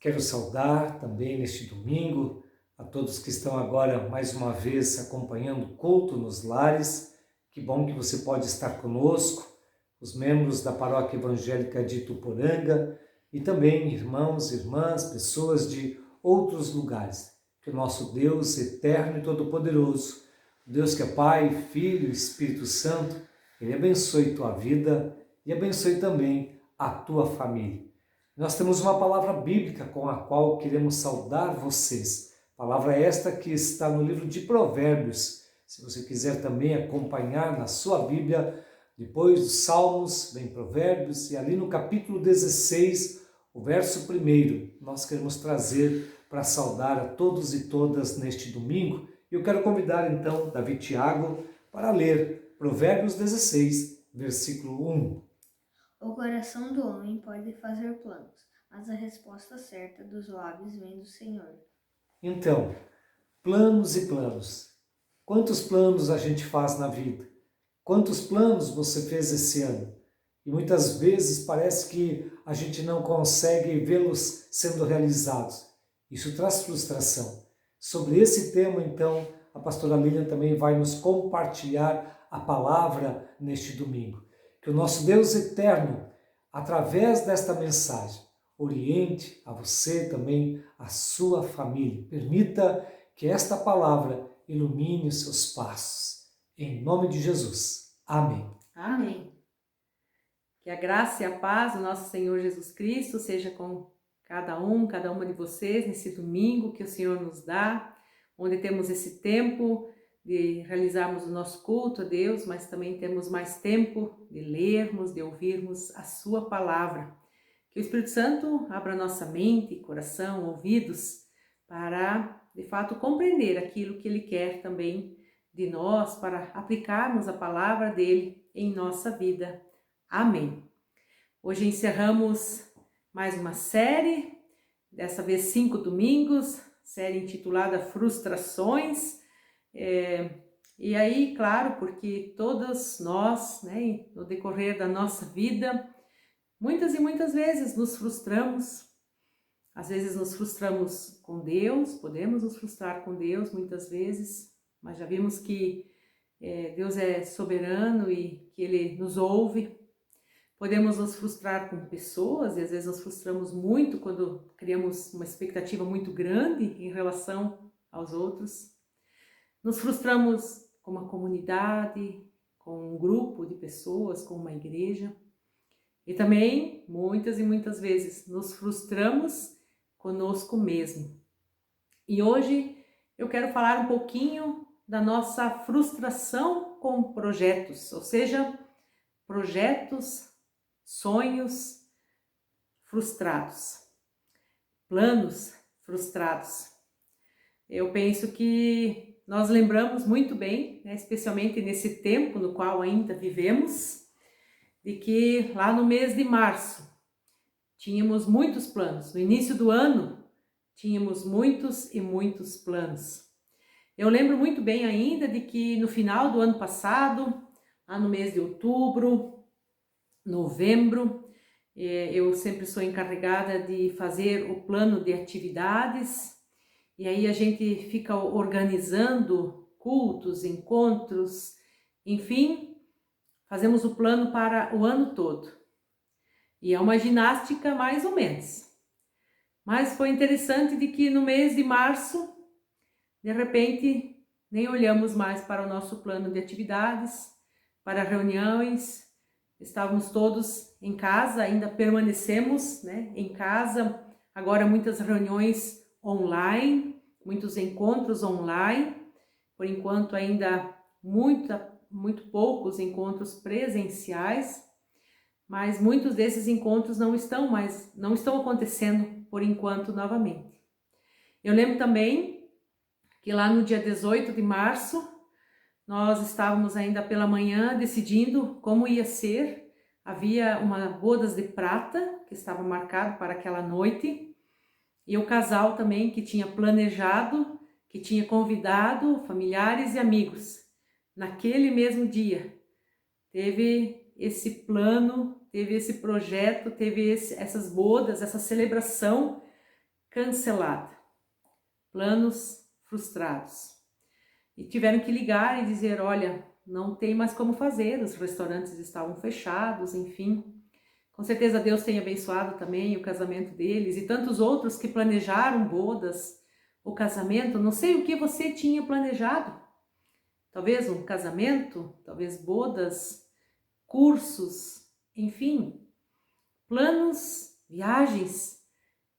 Quero saudar também neste domingo a todos que estão agora mais uma vez acompanhando o culto nos lares. Que bom que você pode estar conosco, os membros da Paróquia Evangélica de Ituporanga e também irmãos, irmãs, pessoas de outros lugares. Que o nosso Deus eterno e todo-poderoso, Deus que é Pai, Filho e Espírito Santo, Ele abençoe tua vida e abençoe também a tua família. Nós temos uma palavra bíblica com a qual queremos saudar vocês. Palavra esta que está no livro de Provérbios. Se você quiser também acompanhar na sua Bíblia, depois dos Salmos, vem Provérbios, e ali no capítulo 16, o verso 1, nós queremos trazer para saudar a todos e todas neste domingo. Eu quero convidar então Davi Tiago para ler Provérbios 16, versículo 1. O coração do homem pode fazer planos, mas a resposta certa dos lábios vem do Senhor. Então, planos e planos. Quantos planos a gente faz na vida? Quantos planos você fez esse ano? E muitas vezes parece que a gente não consegue vê-los sendo realizados. Isso traz frustração. Sobre esse tema, então, a pastora Lilian também vai nos compartilhar a palavra neste domingo. Que o nosso Deus eterno, através desta mensagem, oriente a você também, a sua família. Permita que esta palavra ilumine os seus passos. Em nome de Jesus. Amém. Amém. Que a graça e a paz do nosso Senhor Jesus Cristo seja com cada uma de vocês nesse domingo que o Senhor nos dá, onde temos esse tempo de realizarmos o nosso culto a Deus, mas também temos mais tempo de lermos, de ouvirmos a sua palavra. Que o Espírito Santo abra nossa mente, coração, ouvidos, para, de fato, compreender aquilo que Ele quer também de nós, para aplicarmos a palavra dEle em nossa vida. Amém. Hoje encerramos mais uma série, dessa vez 5 domingos, série intitulada Frustrações. E aí, claro, porque todos nós, no decorrer da nossa vida, muitas e muitas vezes nos frustramos. Às vezes nos frustramos com Deus, podemos nos frustrar com Deus muitas vezes, mas já vimos que Deus é soberano e que Ele nos ouve. Podemos nos frustrar com pessoas e às vezes nos frustramos muito quando criamos uma expectativa muito grande em relação aos outros. Nos frustramos com uma comunidade, com um grupo de pessoas, com uma igreja. E também, muitas e muitas vezes, nos frustramos conosco mesmo. E hoje eu quero falar um pouquinho da nossa frustração com projetos, ou seja, projetos, sonhos frustrados, planos frustrados. Eu penso que nós lembramos muito bem, especialmente nesse tempo no qual ainda vivemos, de que lá no mês de março tínhamos muitos planos. No início do ano tínhamos muitos e muitos planos. Eu lembro muito bem ainda de que no final do ano passado, lá no mês de outubro, novembro, eu sempre sou encarregada de fazer o plano de atividades, e aí a gente fica organizando cultos, encontros, enfim, fazemos o plano para o ano todo. E é uma ginástica mais ou menos. Mas foi interessante de que no mês de março, de repente, nem olhamos mais para o nosso plano de atividades, para reuniões. Estávamos todos em casa, ainda permanecemos em casa. Agora muitas reuniões online, muitos encontros online. Por enquanto ainda muito poucos encontros presenciais, mas muitos desses encontros não estão acontecendo por enquanto novamente. Eu lembro também que lá no dia 18 de março, nós estávamos ainda pela manhã decidindo como ia ser. Havia uma bodas de prata que estava marcado para aquela noite, e o casal também que tinha planejado, que tinha convidado familiares e amigos. Naquele mesmo dia, teve esse plano, teve esse projeto, teve essas bodas, essa celebração cancelada, planos frustrados. E tiveram que ligar e dizer, olha, não tem mais como fazer, os restaurantes estavam fechados, enfim. Com certeza Deus tem abençoado também o casamento deles e tantos outros que planejaram bodas, o casamento, não sei o que você tinha planejado. Talvez um casamento, talvez bodas, cursos, enfim, planos, viagens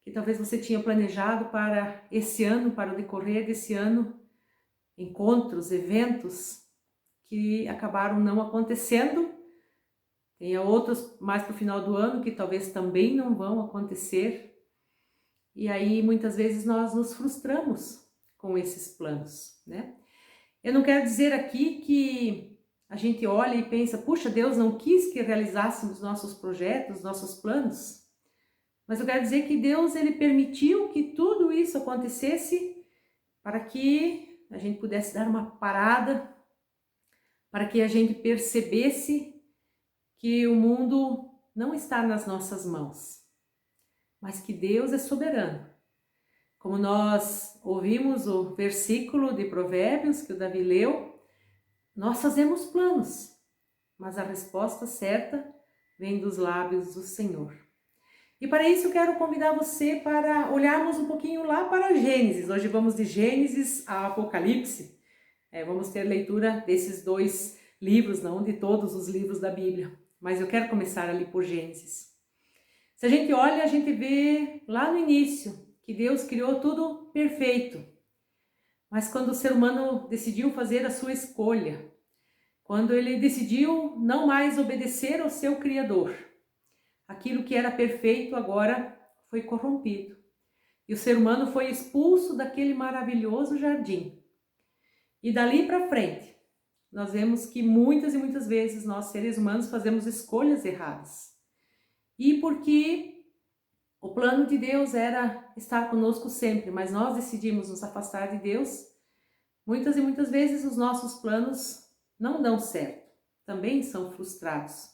que talvez você tinha planejado para esse ano, para o decorrer desse ano, encontros, eventos que acabaram não acontecendo. Tem outros mais para o final do ano que talvez também não vão acontecer. E aí muitas vezes nós nos frustramos com esses planos, né? Eu não quero dizer aqui que a gente olha e pensa, puxa, Deus não quis que realizássemos nossos projetos, nossos planos. Mas eu quero dizer que Deus, ele permitiu que tudo isso acontecesse para que a gente pudesse dar uma parada, para que a gente percebesse que o mundo não está nas nossas mãos, mas que Deus é soberano. Como nós ouvimos o versículo de Provérbios que o Davi leu, nós fazemos planos, mas a resposta certa vem dos lábios do Senhor. E para isso eu quero convidar você para olharmos um pouquinho lá para Gênesis. Hoje vamos de Gênesis a Apocalipse. Vamos ter leitura desses 2 livros, não de todos os livros da Bíblia, mas eu quero começar ali por Gênesis. Se a gente olha, a gente vê lá no início que Deus criou tudo perfeito. Mas quando o ser humano decidiu fazer a sua escolha, quando ele decidiu não mais obedecer ao seu Criador, aquilo que era perfeito agora foi corrompido. E o ser humano foi expulso daquele maravilhoso jardim. E dali para frente, nós vemos que muitas e muitas vezes nós, seres humanos, fazemos escolhas erradas. E porque o plano de Deus era estar conosco sempre, mas nós decidimos nos afastar de Deus, muitas e muitas vezes os nossos planos não dão certo, também são frustrados.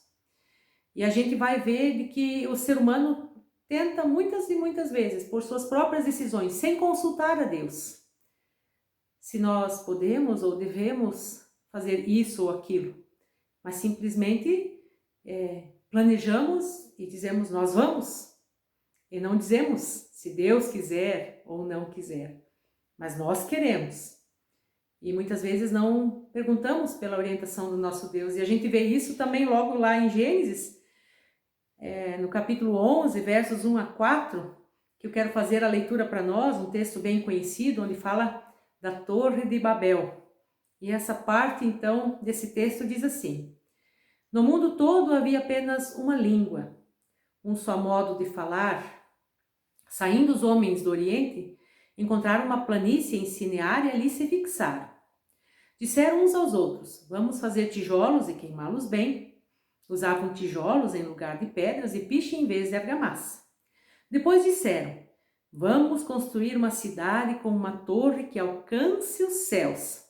E a gente vai ver de que o ser humano tenta muitas e muitas vezes, por suas próprias decisões, sem consultar a Deus, se nós podemos ou devemos fazer isso ou aquilo, mas simplesmente planejamos e dizemos nós vamos. E não dizemos se Deus quiser ou não quiser, mas nós queremos. E muitas vezes não perguntamos pela orientação do nosso Deus. E a gente vê isso também logo lá em Gênesis, no capítulo 11, versos 1 a 4, que eu quero fazer a leitura para nós, um texto bem conhecido, onde fala da Torre de Babel. E essa parte, então, desse texto diz assim: no mundo todo havia apenas uma língua, um só modo de falar. Saindo os homens do Oriente, encontraram uma planície em Sinear e ali se fixaram. Disseram uns aos outros, vamos fazer tijolos e queimá-los bem. Usavam tijolos em lugar de pedras e piche em vez de argamassa. Depois disseram, vamos construir uma cidade com uma torre que alcance os céus.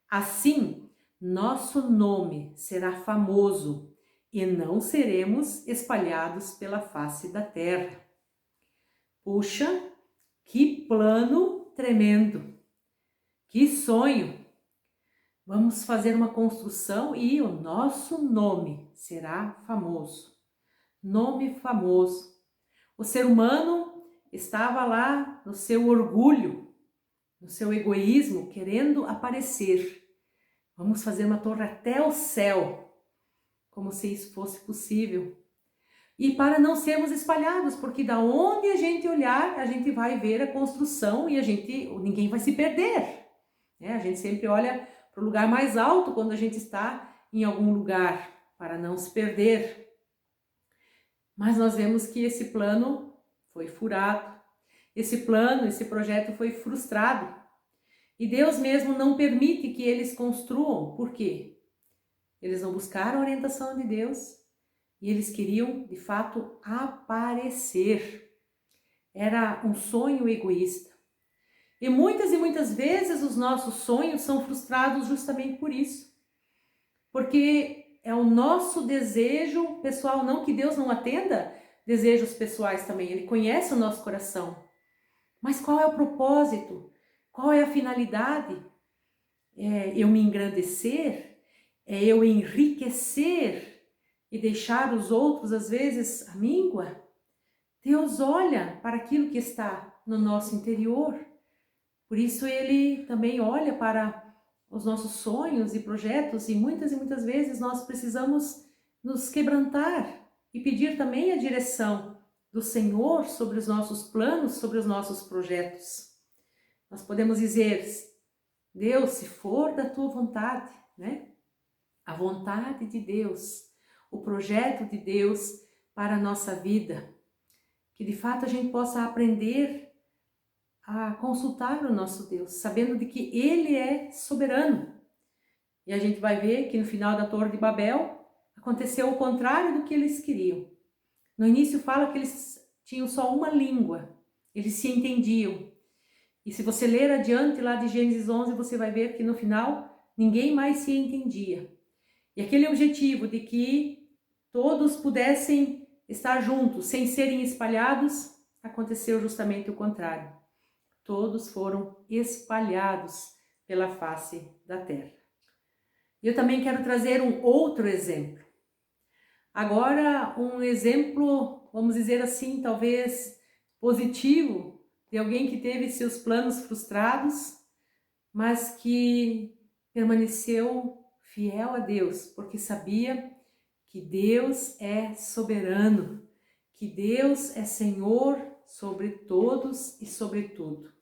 Assim, nosso nome será famoso e não seremos espalhados pela face da terra. Puxa, que plano tremendo! Que sonho! Vamos fazer uma construção e o nosso nome será famoso. Nome famoso. O ser humano estava lá no seu orgulho, no seu egoísmo, querendo aparecer. Vamos fazer uma torre até o céu, como se isso fosse possível. E para não sermos espalhados, porque da onde a gente olhar, a gente vai ver a construção e ninguém vai se perder. A gente sempre olha para o lugar mais alto quando a gente está em algum lugar, para não se perder. Mas nós vemos que esse plano foi furado, esse projeto foi frustrado. E Deus mesmo não permite que eles construam. Por quê? Eles não buscaram a orientação de Deus e eles queriam, de fato, aparecer. Era um sonho egoísta. E muitas vezes os nossos sonhos são frustrados justamente por isso. Porque é o nosso desejo pessoal, não que Deus não atenda desejos pessoais também. Ele conhece o nosso coração. Mas qual é o propósito? Qual é a finalidade? É eu me engrandecer? É eu enriquecer e deixar os outros, às vezes, à míngua? Deus olha para aquilo que está no nosso interior. Por isso Ele também olha para os nossos sonhos e projetos e muitas vezes nós precisamos nos quebrantar e pedir também a direção do Senhor sobre os nossos planos, sobre os nossos projetos. Nós podemos dizer, Deus, se for da tua vontade, né? A vontade de Deus, o projeto de Deus para a nossa vida. Que de fato a gente possa aprender a consultar o nosso Deus, sabendo de que Ele é soberano. E a gente vai ver que no final da Torre de Babel aconteceu o contrário do que eles queriam. No início fala que eles tinham só uma língua, eles se entendiam. E se você ler adiante lá de Gênesis 11, você vai ver que no final ninguém mais se entendia. E aquele objetivo de que todos pudessem estar juntos, sem serem espalhados, aconteceu justamente o contrário. Todos foram espalhados pela face da terra. Eu também quero trazer um outro exemplo. Agora, um exemplo, vamos dizer assim, talvez positivo, de alguém que teve seus planos frustrados, mas que permaneceu fiel a Deus, porque sabia que Deus é soberano, que Deus é Senhor sobre todos e sobre tudo.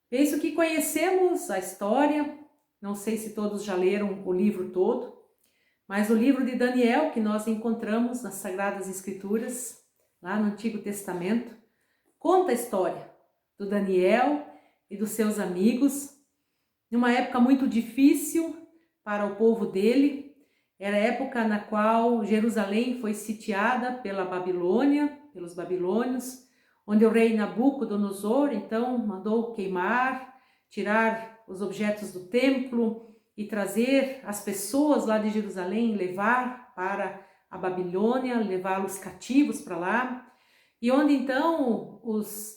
Penso que conhecemos a história, não sei se todos já leram o livro todo, mas o livro de Daniel, que nós encontramos nas Sagradas Escrituras, lá no Antigo Testamento, conta a história do Daniel e dos seus amigos, numa época muito difícil para o povo dele. Era a época na qual Jerusalém foi sitiada pela Babilônia, pelos babilônios, onde o rei Nabucodonosor, então, mandou queimar, tirar os objetos do templo e trazer as pessoas lá de Jerusalém, levar para a Babilônia, levá-los cativos para lá. E onde, então, os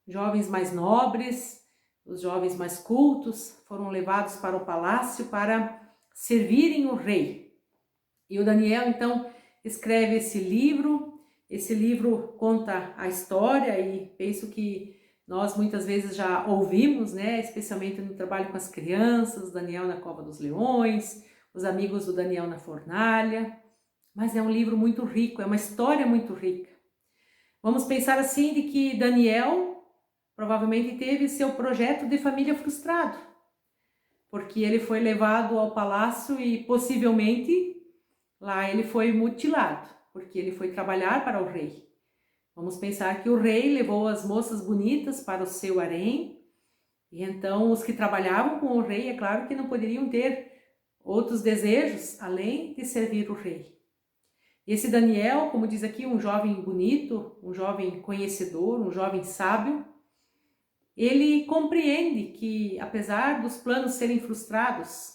jovens mais nobres, os jovens mais cultos, foram levados para o palácio para servirem o rei. E o Daniel, então, escreve esse livro conta a história e penso que nós muitas vezes já ouvimos, né, especialmente no trabalho com as crianças, Daniel na Cova dos Leões, os amigos do Daniel na fornalha, mas é um livro muito rico, é uma história muito rica. Vamos pensar assim de que Daniel provavelmente teve seu projeto de família frustrado, porque ele foi levado ao palácio e possivelmente lá ele foi mutilado, porque ele foi trabalhar para o rei. Vamos pensar que o rei levou as moças bonitas para o seu harém, e então os que trabalhavam com o rei, é claro que não poderiam ter outros desejos além de servir o rei. Esse Daniel, como diz aqui, um jovem bonito, um jovem conhecedor, um jovem sábio, ele compreende que, apesar dos planos serem frustrados,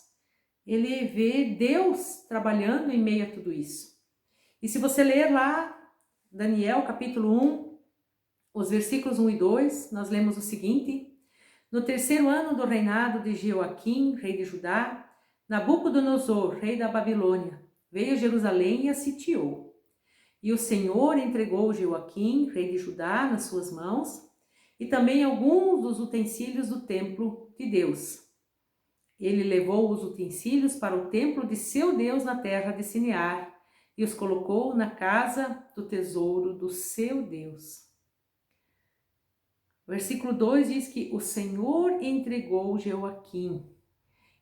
ele vê Deus trabalhando em meio a tudo isso. E se você ler lá, Daniel capítulo 1, os versículos 1 e 2, nós lemos o seguinte: No terceiro ano do reinado de Jeoaquim, rei de Judá, Nabucodonosor, rei da Babilônia, veio a Jerusalém e a sitiou. E o Senhor entregou Jeoaquim, rei de Judá, nas suas mãos, e também alguns dos utensílios do templo de Deus. Ele levou os utensílios para o templo de seu Deus na terra de Sinear e os colocou na casa do tesouro do seu Deus. O versículo 2 diz que o Senhor entregou Jeoaquim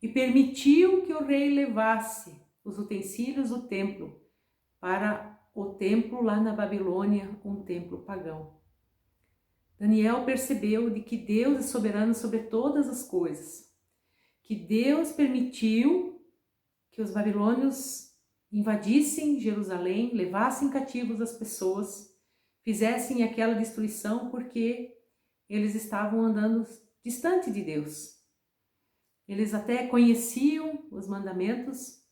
e permitiu que o rei levasse os utensílios do templo para o templo lá na Babilônia, um templo pagão. Daniel percebeu de que Deus é soberano sobre todas as coisas, que Deus permitiu que os babilônios invadissem Jerusalém, levassem cativos as pessoas, fizessem aquela destruição porque eles estavam andando distante de Deus. Eles até conheciam os mandamentos,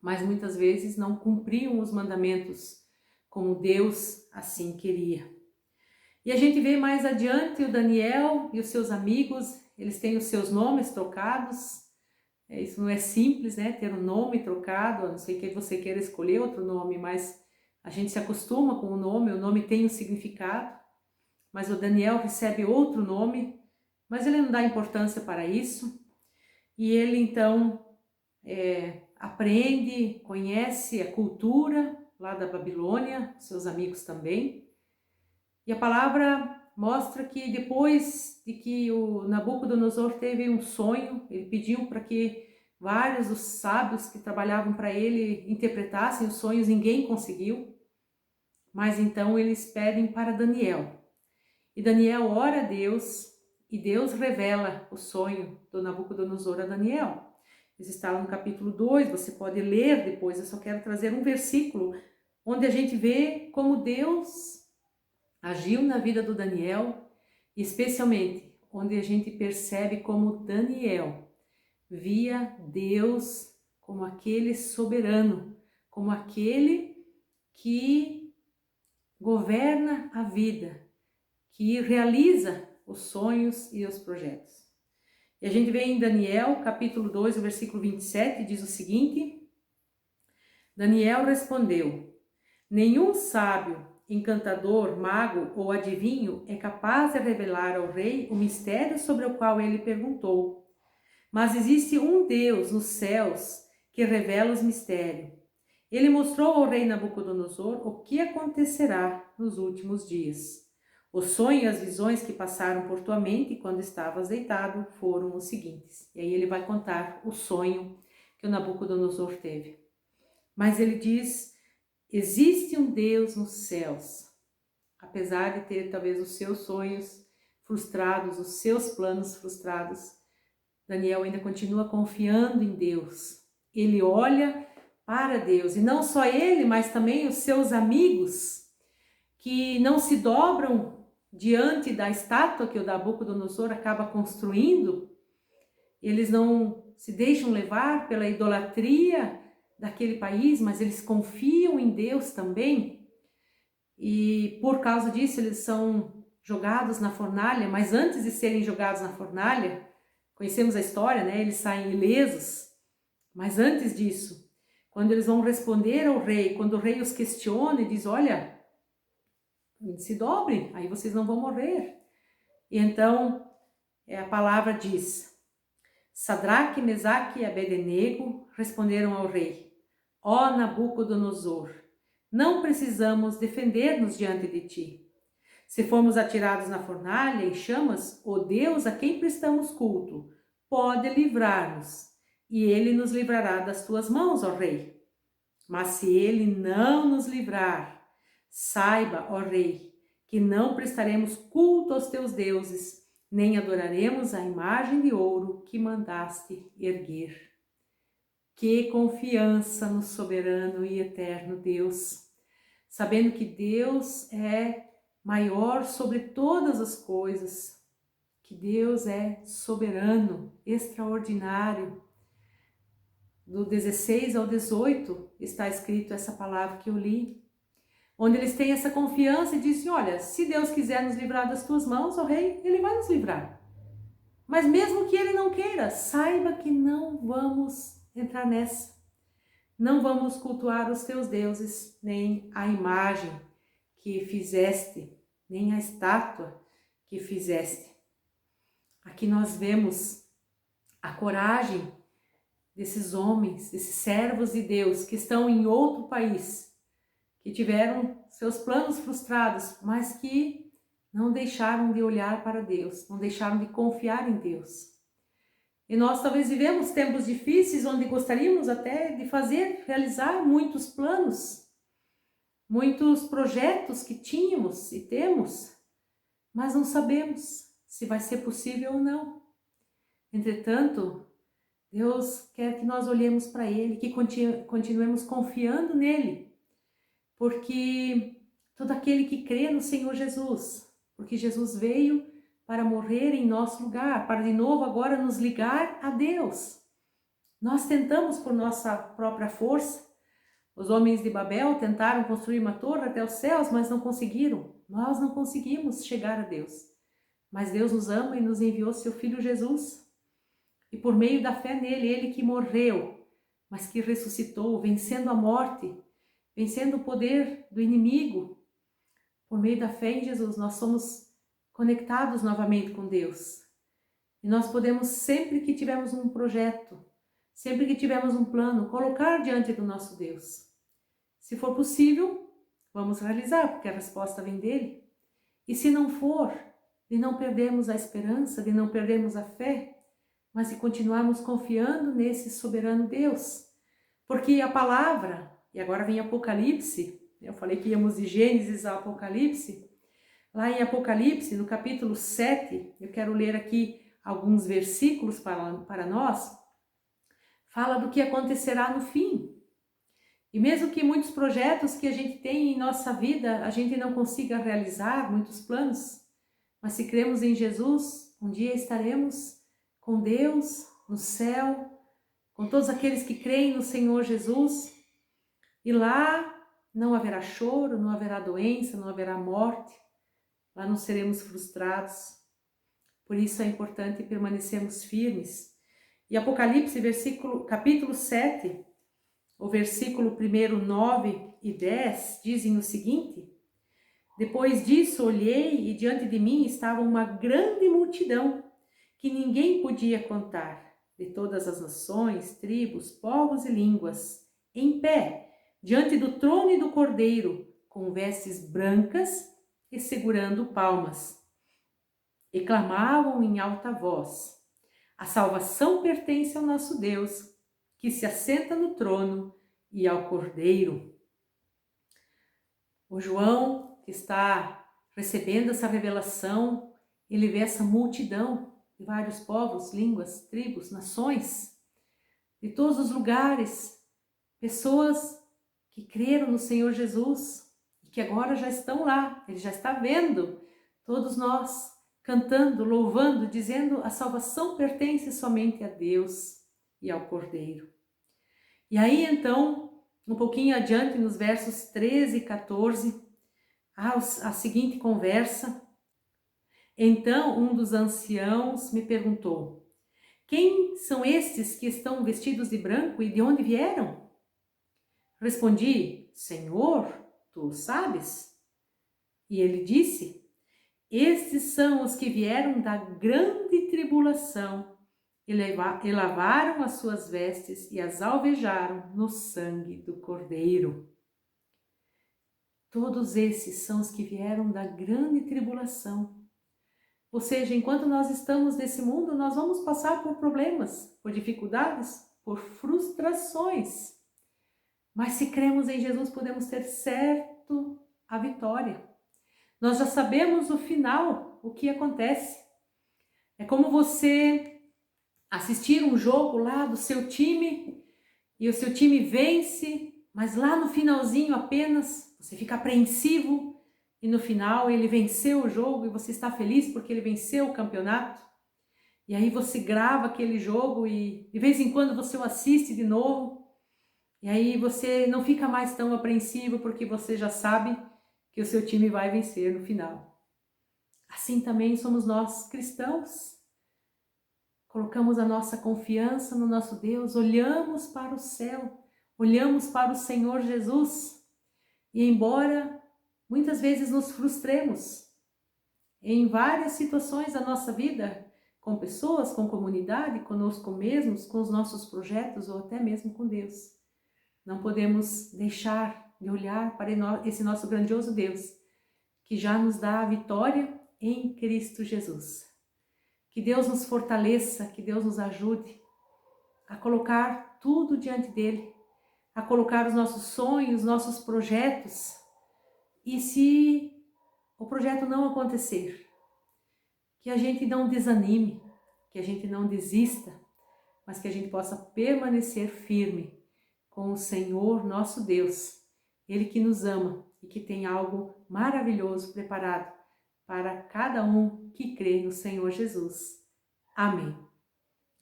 mas muitas vezes não cumpriam os mandamentos como Deus assim queria. E a gente vê mais adiante o Daniel e os seus amigos, eles têm os seus nomes trocados. Isso não é simples, né? Ter um nome trocado, a não ser que você queira escolher outro nome, mas a gente se acostuma com o nome tem um significado. Mas o Daniel recebe outro nome, mas ele não dá importância para isso. E ele então aprende, conhece a cultura lá da Babilônia, seus amigos também. E a palavra mostra que depois de que o Nabucodonosor teve um sonho, ele pediu para que vários dos sábios que trabalhavam para ele interpretassem os sonhos, ninguém conseguiu. Mas então eles pedem para Daniel. E Daniel ora a Deus e Deus revela o sonho do Nabucodonosor a Daniel. Isso está lá no capítulo 2, você pode ler depois, eu só quero trazer um versículo onde a gente vê como Deus agiu na vida do Daniel, especialmente onde a gente percebe como Daniel via Deus como aquele soberano, como aquele que governa a vida, que realiza os sonhos e os projetos. E a gente vê em Daniel, capítulo 2, o versículo 27, diz o seguinte: Daniel respondeu: nenhum sábio, encantador, mago ou adivinho é capaz de revelar ao rei o mistério sobre o qual ele perguntou. Mas existe um Deus nos céus que revela os mistérios. Ele mostrou ao rei Nabucodonosor o que acontecerá nos últimos dias. O sonho e as visões que passaram por tua mente quando estavas deitado foram os seguintes. E aí ele vai contar o sonho que o Nabucodonosor teve. Mas ele diz: existe um Deus nos céus. Apesar de ter talvez os seus sonhos frustrados, os seus planos frustrados, Daniel ainda continua confiando em Deus. Ele olha para Deus, e não só ele, mas também os seus amigos, que não se dobram diante da estátua que o Nabucodonosor acaba construindo. Eles não se deixam levar pela idolatria daquele país, mas eles confiam em Deus também. E por causa disso eles são jogados na fornalha, mas antes de serem jogados na fornalha, conhecemos a história, né? Eles saem ilesos. Mas antes disso, quando eles vão responder ao rei, quando o rei os questiona e diz: olha, se dobrem, aí vocês não vão morrer. E então a palavra diz: Sadraque, Mesaque e Abednego responderam ao rei: ó Nabucodonosor, não precisamos defender-nos diante de ti. Se formos atirados na fornalha em chamas, o Deus a quem prestamos culto pode livrar-nos, e ele nos livrará das tuas mãos, ó rei. Mas se ele não nos livrar, saiba, ó rei, que não prestaremos culto aos teus deuses, nem adoraremos a imagem de ouro que mandaste erguer. Que confiança no soberano e eterno Deus, sabendo que Deus é maior sobre todas as coisas, que Deus é soberano, extraordinário. Do 16 ao 18 está escrito essa palavra que eu li, onde eles têm essa confiança e dizem: olha, se Deus quiser nos livrar das tuas mãos, ó rei, ele vai nos livrar. Mas mesmo que ele não queira, saiba que não vamos entrar nessa. Não vamos cultuar os teus deuses, nem a imagem que fizeste, nem a estátua que fizeste. Aqui nós vemos a coragem desses homens, desses servos de Deus que estão em outro país, que tiveram seus planos frustrados, mas que não deixaram de olhar para Deus, não deixaram de confiar em Deus. E nós talvez vivemos tempos difíceis onde gostaríamos até de realizar muitos planos, muitos projetos que tínhamos e temos, mas não sabemos se vai ser possível ou não. Entretanto, Deus quer que nós olhemos para Ele, que continuemos confiando nele, porque todo aquele que crê no Senhor Jesus, porque Jesus veio para morrer em nosso lugar, para de novo agora nos ligar a Deus. Nós tentamos por nossa própria força. Os homens de Babel tentaram construir uma torre até os céus, mas não conseguiram. Nós não conseguimos chegar a Deus, mas Deus nos ama e nos enviou seu Filho Jesus. E por meio da fé nele, ele que morreu, mas que ressuscitou, vencendo a morte, vencendo o poder do inimigo. Por meio da fé em Jesus, nós somos conectados novamente com Deus. E nós podemos, sempre que tivermos um projeto, sempre que tivermos um plano, colocar diante do nosso Deus. Se for possível, vamos realizar, porque a resposta vem dele. E se não for, de não perdermos a esperança, de não perdermos a fé, mas de continuarmos confiando nesse soberano Deus. Porque a palavra, e agora vem Apocalipse, eu falei que íamos de Gênesis ao Apocalipse, lá em Apocalipse, no capítulo 7, eu quero ler aqui alguns versículos para nós, fala do que acontecerá no fim. E mesmo que muitos projetos que a gente tem em nossa vida, a gente não consiga realizar, muitos planos, mas se cremos em Jesus, um dia estaremos com Deus no céu, com todos aqueles que creem no Senhor Jesus, e lá não haverá choro, não haverá doença, não haverá morte, lá não seremos frustrados. Por isso é importante permanecermos firmes. E Apocalipse, capítulo 7, o versículo 1, 9 e 10, dizem o seguinte: depois disso olhei e diante de mim estava uma grande multidão que ninguém podia contar, de todas as nações, tribos, povos e línguas, em pé, diante do trono e do Cordeiro, com vestes brancas e segurando palmas. E clamavam em alta voz: a salvação pertence ao nosso Deus, que se assenta no trono, e ao Cordeiro. O João, que está recebendo essa revelação, ele vê essa multidão de vários povos, línguas, tribos, nações, de todos os lugares, pessoas que creram no Senhor Jesus e que agora já estão lá, ele já está vendo todos nós cantando, louvando, dizendo: a salvação pertence somente a Deus e ao Cordeiro. E aí então, um pouquinho adiante, nos versos 13 e 14, há a seguinte conversa. Então um dos anciãos me perguntou: quem são estes que estão vestidos de branco e de onde vieram? Respondi: Senhor, tu sabes? E ele disse: estes são os que vieram da grande tribulação e lavaram as suas vestes e as alvejaram no sangue do Cordeiro. Todos esses são os que vieram da grande tribulação. Ou seja, enquanto nós estamos nesse mundo, nós vamos passar por problemas, por dificuldades, por frustrações. Mas se cremos em Jesus, podemos ter certo a vitória. Nós já sabemos o final, o que acontece. É como você assistir um jogo lá do seu time e o seu time vence, mas lá no finalzinho apenas você fica apreensivo e no final ele venceu o jogo e você está feliz porque ele venceu o campeonato. E aí você grava aquele jogo e de vez em quando você o assiste de novo. E aí você não fica mais tão apreensivo porque você já sabe que o seu time vai vencer no final. Assim também somos nós cristãos. Colocamos a nossa confiança no nosso Deus, olhamos para o céu, olhamos para o Senhor Jesus. E embora muitas vezes nos frustremos em várias situações da nossa vida, com pessoas, com comunidade, conosco mesmos, com os nossos projetos ou até mesmo com Deus, não podemos deixar de olhar para esse nosso grandioso Deus, que já nos dá a vitória em Cristo Jesus. Que Deus nos fortaleça, que Deus nos ajude a colocar tudo diante dele, a colocar os nossos sonhos, nossos projetos. E se o projeto não acontecer, que a gente não desanime, que a gente não desista, mas que a gente possa permanecer firme com o Senhor nosso Deus, Ele que nos ama e que tem algo maravilhoso preparado para cada um que crê no Senhor Jesus. Amém.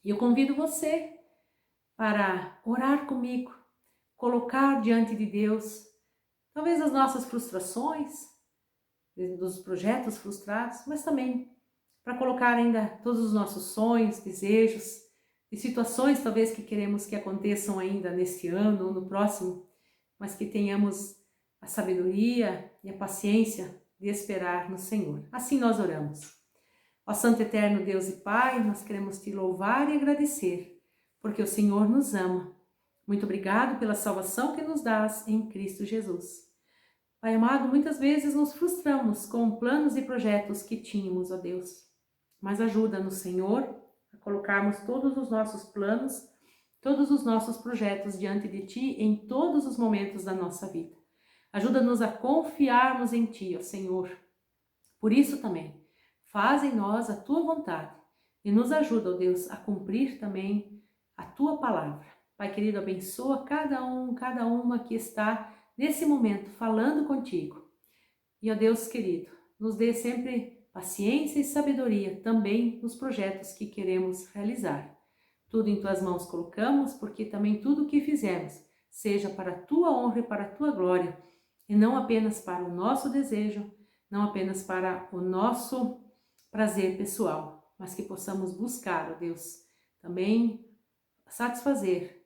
E eu convido você para orar comigo, colocar diante de Deus talvez as nossas frustrações, dos projetos frustrados, mas também para colocar ainda todos os nossos sonhos, desejos e situações talvez que queremos que aconteçam ainda neste ano ou no próximo, mas que tenhamos a sabedoria e a paciência de esperar no Senhor. Assim nós oramos. Ó Santo Eterno Deus e Pai, nós queremos te louvar e agradecer, porque o Senhor nos ama. Muito obrigado pela salvação que nos dás em Cristo Jesus. Pai amado, muitas vezes nos frustramos com planos e projetos que tínhamos, ó Deus. Mas ajuda-nos, Senhor, a colocarmos todos os nossos planos, todos os nossos projetos diante de Ti em todos os momentos da nossa vida. Ajuda-nos a confiarmos em Ti, ó Senhor. Por isso também, faz em nós a Tua vontade e nos ajuda, ó Deus, a cumprir também a Tua palavra. Pai querido, abençoa cada uma que está nesse momento falando contigo. E, ó Deus querido, nos dê sempre paciência e sabedoria também nos projetos que queremos realizar. Tudo em Tuas mãos colocamos, porque também tudo o que fizermos seja para a Tua honra e para a Tua glória, e não apenas para o nosso desejo, não apenas para o nosso prazer pessoal, mas que possamos buscar, ó Deus, também satisfazer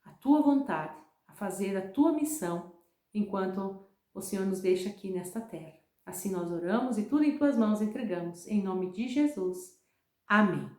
a Tua vontade, a fazer a Tua missão, enquanto o Senhor nos deixa aqui nesta terra. Assim nós oramos e tudo em Tuas mãos entregamos, em nome de Jesus. Amém.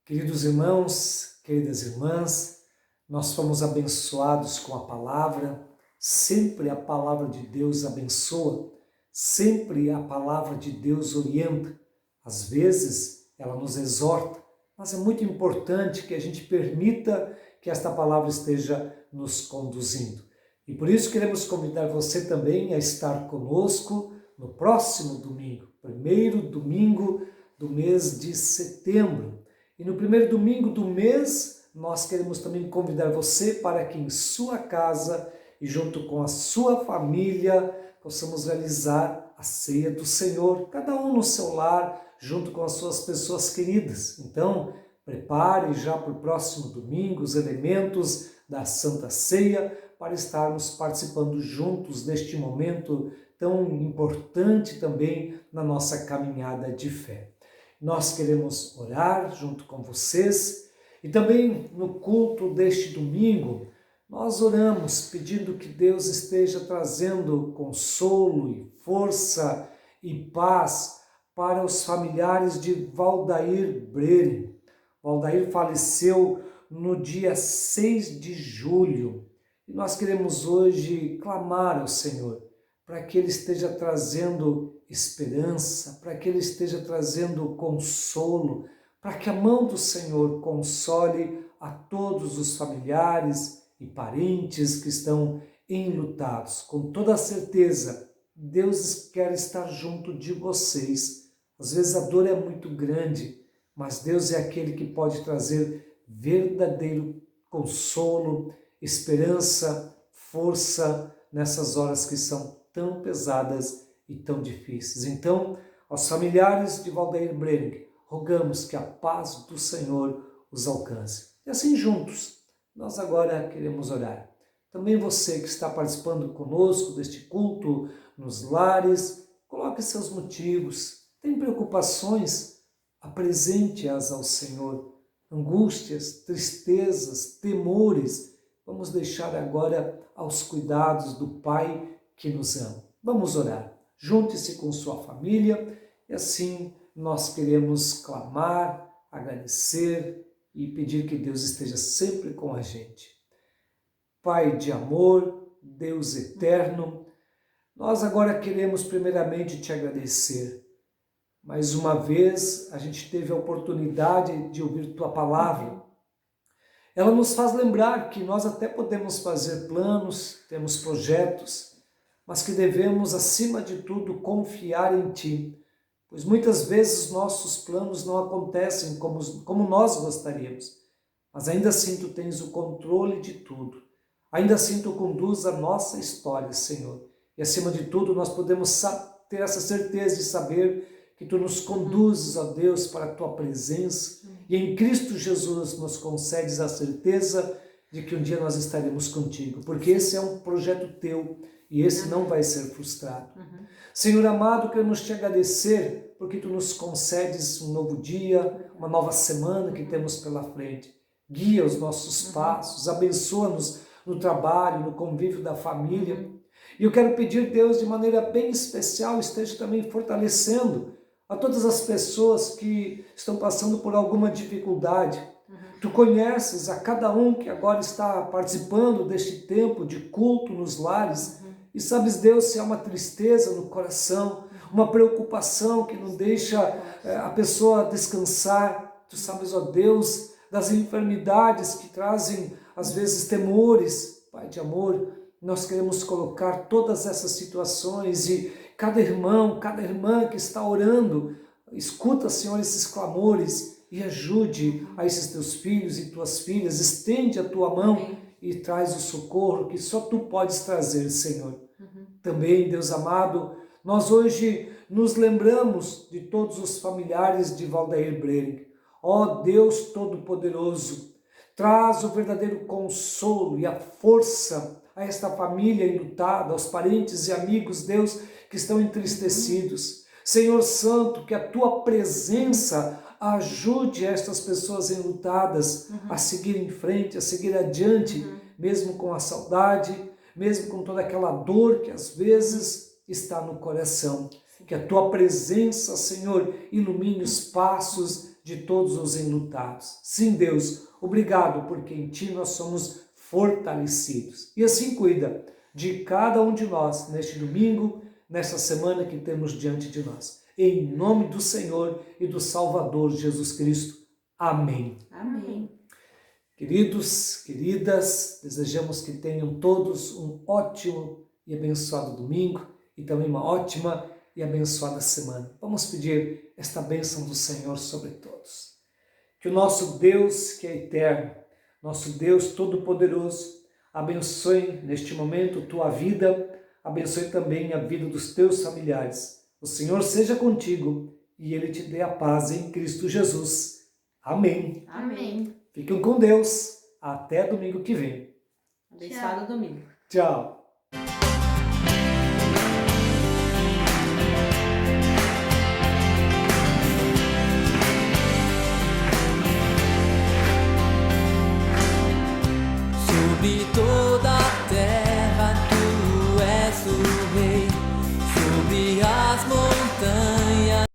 Queridos irmãos, queridas irmãs, nós fomos abençoados com a palavra, Sempre a palavra de Deus abençoa, sempre a palavra de Deus orienta. Às vezes ela nos exorta, mas é muito importante que a gente permita que esta palavra esteja nos conduzindo. E por isso queremos convidar você também a estar conosco no próximo domingo, primeiro domingo do mês de setembro. E no primeiro domingo do mês, nós queremos também convidar você para que em sua casa e junto com a sua família possamos realizar a ceia do Senhor, cada um no seu lar, junto com as suas pessoas queridas. Então, prepare já para o próximo domingo os elementos da Santa Ceia para estarmos participando juntos deste momento tão importante também na nossa caminhada de fé. Nós queremos orar junto com vocês e também no culto deste domingo, nós oramos pedindo que Deus esteja trazendo consolo e força e paz para os familiares de Valdair Breire. Valdair faleceu no dia 6 de julho e nós queremos hoje clamar ao Senhor para que Ele esteja trazendo esperança, para que Ele esteja trazendo consolo, para que a mão do Senhor console a todos os familiares e parentes que estão enlutados. Com toda a certeza, Deus quer estar junto de vocês. Às vezes a dor é muito grande, mas Deus é aquele que pode trazer verdadeiro consolo, esperança, força nessas horas que são tão pesadas e tão difíceis. Então, aos familiares de Valdair Breire, rogamos que a paz do Senhor os alcance. E assim juntos, nós agora queremos orar. Também você que está participando conosco deste culto nos lares, coloque seus motivos. Tem preocupações? Apresente-as ao Senhor. Angústias, tristezas, temores, vamos deixar agora aos cuidados do Pai que nos ama. Vamos orar. Junte-se com sua família e assim nós queremos clamar, agradecer e pedir que Deus esteja sempre com a gente. Pai de amor, Deus eterno, nós agora queremos primeiramente te agradecer. Mais uma vez a gente teve a oportunidade de ouvir tua palavra. Ela nos faz lembrar que nós até podemos fazer planos, temos projetos, mas que devemos, acima de tudo, confiar em Ti, pois muitas vezes nossos planos não acontecem como nós gostaríamos, mas ainda assim Tu tens o controle de tudo, ainda assim Tu conduz a nossa história, Senhor, e acima de tudo nós podemos ter essa certeza de saber que Tu nos conduzes, ó Deus, para a Tua presença, e em Cristo Jesus nos concedes a certeza de que um dia nós estaremos contigo, porque esse é um projeto Teu, e esse não vai ser frustrado. Senhor amado, queremos te agradecer porque Tu nos concedes um novo dia, uma nova semana que temos pela frente. Guia os nossos passos, abençoa-nos no trabalho, no convívio da família. E eu quero pedir, Deus, de maneira bem especial, esteja também fortalecendo a todas as pessoas que estão passando por alguma dificuldade. Tu conheces a cada um que agora está participando deste tempo de culto nos lares. E sabes, Deus, se há uma tristeza no coração, uma preocupação que não deixa a pessoa descansar. Tu sabes, ó Deus, das enfermidades que trazem, às vezes, temores. Pai de amor, nós queremos colocar todas essas situações e cada irmão, cada irmã que está orando, escuta, Senhor, esses clamores e ajude a esses teus filhos e tuas filhas. Estende a tua mão e traz o socorro que só Tu podes trazer, Senhor. Também, Deus amado, nós hoje nos lembramos de todos os familiares de Valdair Breire. Ó Deus Todo-Poderoso, traz o verdadeiro consolo e a força a esta família enlutada, aos parentes e amigos, Deus, que estão entristecidos. Senhor Santo, que a Tua presença ajude estas pessoas enlutadas a seguir em frente, a seguir adiante, mesmo com a saudade, mesmo com toda aquela dor que às vezes está no coração. Que a Tua presença, Senhor, ilumine os passos de todos os enlutados. Sim, Deus, obrigado, porque em Ti nós somos fortalecidos. E assim cuida de cada um de nós neste domingo, nesta semana que temos diante de nós. Em nome do Senhor e do Salvador Jesus Cristo. Amém. Amém. Queridos, queridas, desejamos que tenham todos um ótimo e abençoado domingo e também uma ótima e abençoada semana. Vamos pedir esta bênção do Senhor sobre todos. Que o nosso Deus, que é eterno, nosso Deus Todo-Poderoso, abençoe neste momento tua vida, abençoe também a vida dos teus familiares. O Senhor seja contigo e Ele te dê a paz em Cristo Jesus. Amém. Amém. Fiquem com Deus. Até domingo que vem. Abençoado domingo. Tchau. Sobre toda